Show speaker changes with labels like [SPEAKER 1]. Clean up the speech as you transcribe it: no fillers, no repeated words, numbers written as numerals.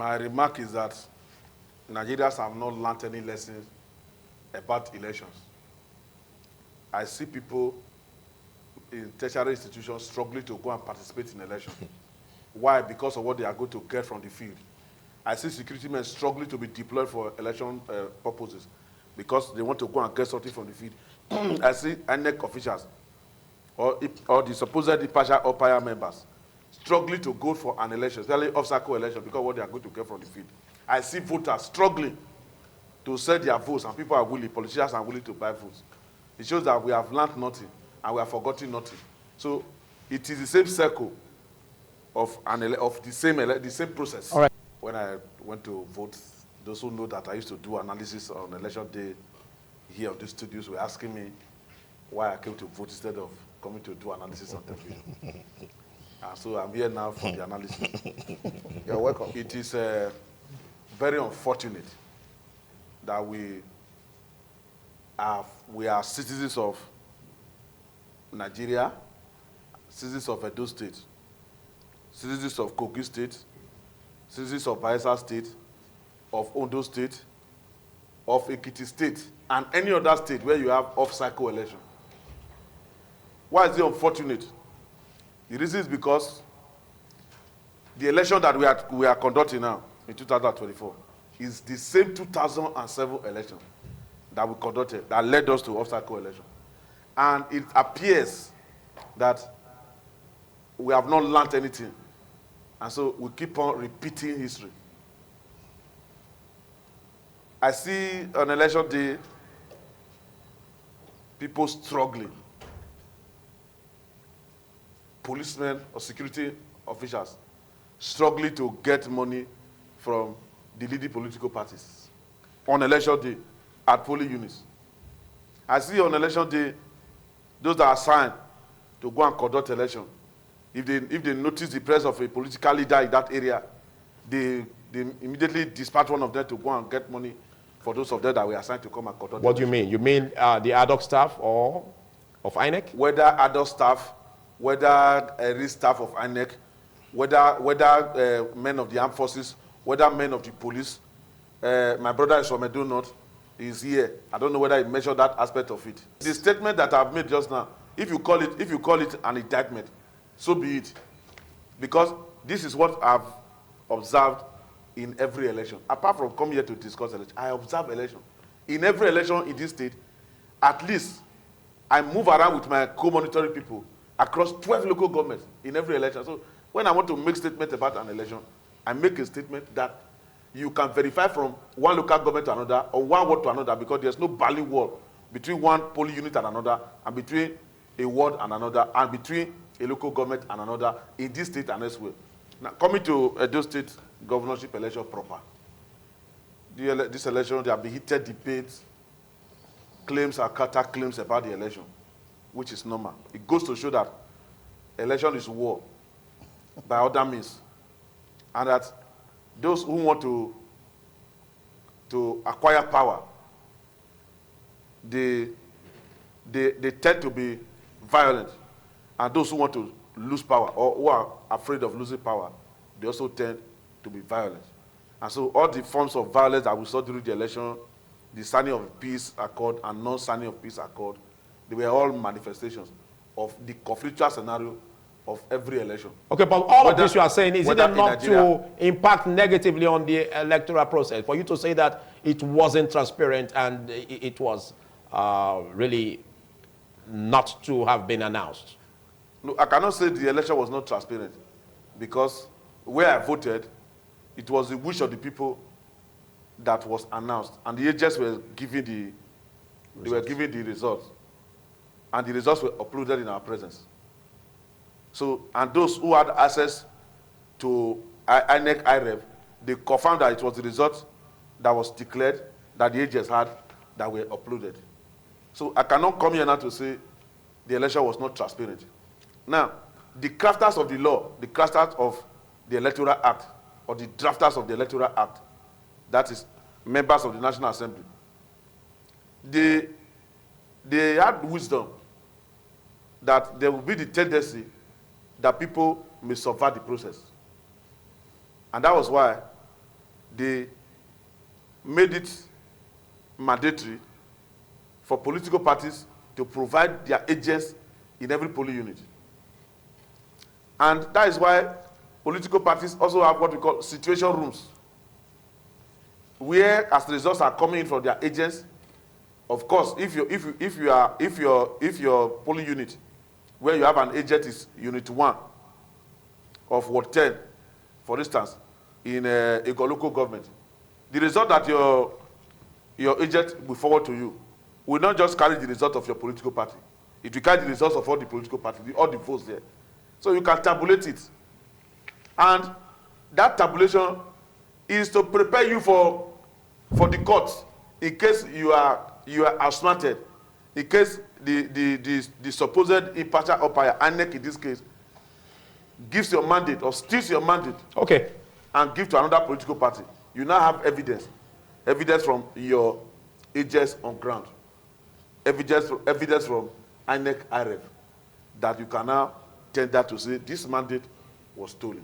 [SPEAKER 1] My remark is that Nigerians have not learned any lessons about elections. I see people in tertiary institutions struggling to go and participate in elections. Why? Because of what they are going to get from the field. I see security men struggling to be deployed for election purposes because they want to go and get something from the field. I see INEC officials or the supposed impartial umpire members struggling to go for an election, especially off-cycle election, because of what they are going to get from the field. I see voters struggling to sell their votes, and people are willing, politicians are willing to buy votes. It shows that we have learned nothing and we have forgotten nothing. So it is the same circle of the same process.
[SPEAKER 2] All right.
[SPEAKER 1] When I went to vote, those who know that I used to do analysis on election day here on these studios were asking me why I came to vote instead of coming to do analysis on television. So I'm here now for the analysis.
[SPEAKER 2] You're welcome.
[SPEAKER 1] It is very unfortunate that we are citizens of Nigeria, citizens of Edo State, citizens of Kogi State, citizens of Bayelsa State, of Ondo State, of Ekiti State, and any other state where you have off-cycle election. Why is it unfortunate? The reason is because the election that we are conducting now in 2024 is the same 2007 election that we conducted that led us to off-cycle election. And it appears that we have not learned anything. And so we keep on repeating history. I see on election day, people struggling. Policemen or security officials struggling to get money from the leading political parties on election day at polling units. I see on election day, those that are assigned to go and conduct election, if they notice the presence of a political leader in that area, they immediately dispatch one of them to go and get money for those of them that were assigned to come and conduct
[SPEAKER 2] What
[SPEAKER 1] election.
[SPEAKER 2] do you mean? You mean the ad hoc staff or of INEC?
[SPEAKER 1] Whether adult staff, whether risk staff of INEC, whether men of the armed forces, whether men of the police. My brother is from Edo North, is here. I don't know whether he measured that aspect of it. The statement that I've made just now, if you call it an indictment, so be it. Because this is what I've observed in every election. Apart from coming here to discuss election, I observe election. In every election in this state, at least I move around with my co-monitoring people across 12 local governments in every election. So when I want to make statement about an election, I make a statement that you can verify from one local government to another or one ward to another, because there's no barring wall between one polling unit and another, and between a ward and another, and between a local government and another in this state and elsewhere. Now, coming to Edo State governorship election proper, this election, there have been heated debates, claims and counter claims about the election, which is normal. It goes to show that election is war by other means, and that those who want to acquire power, they tend to be violent, and those who want to lose power or who are afraid of losing power, they also tend to be violent. And so all the forms of violence that we saw during the election, the signing of peace accord and non-signing of peace accord, they were all manifestations of the conflictual scenario of every election.
[SPEAKER 2] Okay, but all of this you are saying, is it enough to impact negatively on the electoral process? For you to say that it wasn't transparent and it was really not to have been announced?
[SPEAKER 1] No, I cannot say the election was not transparent, because where I voted, it was the wish of the people that was announced, and the agents were giving the results, and the results were uploaded in our presence. So, and those who had access to INEC IREV, they confirmed that it was the result that was declared that the agents had that were uploaded. So I cannot come here now to say the election was not transparent. Now, the crafters of the law, the crafters of the Electoral Act, or the drafters of the Electoral Act, that is, members of the National Assembly, they had wisdom that there will be the tendency that people may subvert the process. And that was why they made it mandatory for political parties to provide their agents in every polling unit. And that is why political parties also have what we call situation rooms, where as the results are coming in from their agents, of course, if your polling unit where you have an agent is unit 1 of Ward 10, for instance, in a local government, the result that your agent will forward to you will not just carry the result of your political party. It will carry the results of all the political parties, all the votes there. So you can tabulate it. And that tabulation is to prepare you for the courts in case you are outsmarted, in case the supposed impartial umpire, INEC in this case, gives your mandate or steals your mandate,
[SPEAKER 2] okay,
[SPEAKER 1] and give to another political party. You now have evidence from your agents on ground, evidence from INEC IREF, that you can now tender to say this mandate was stolen.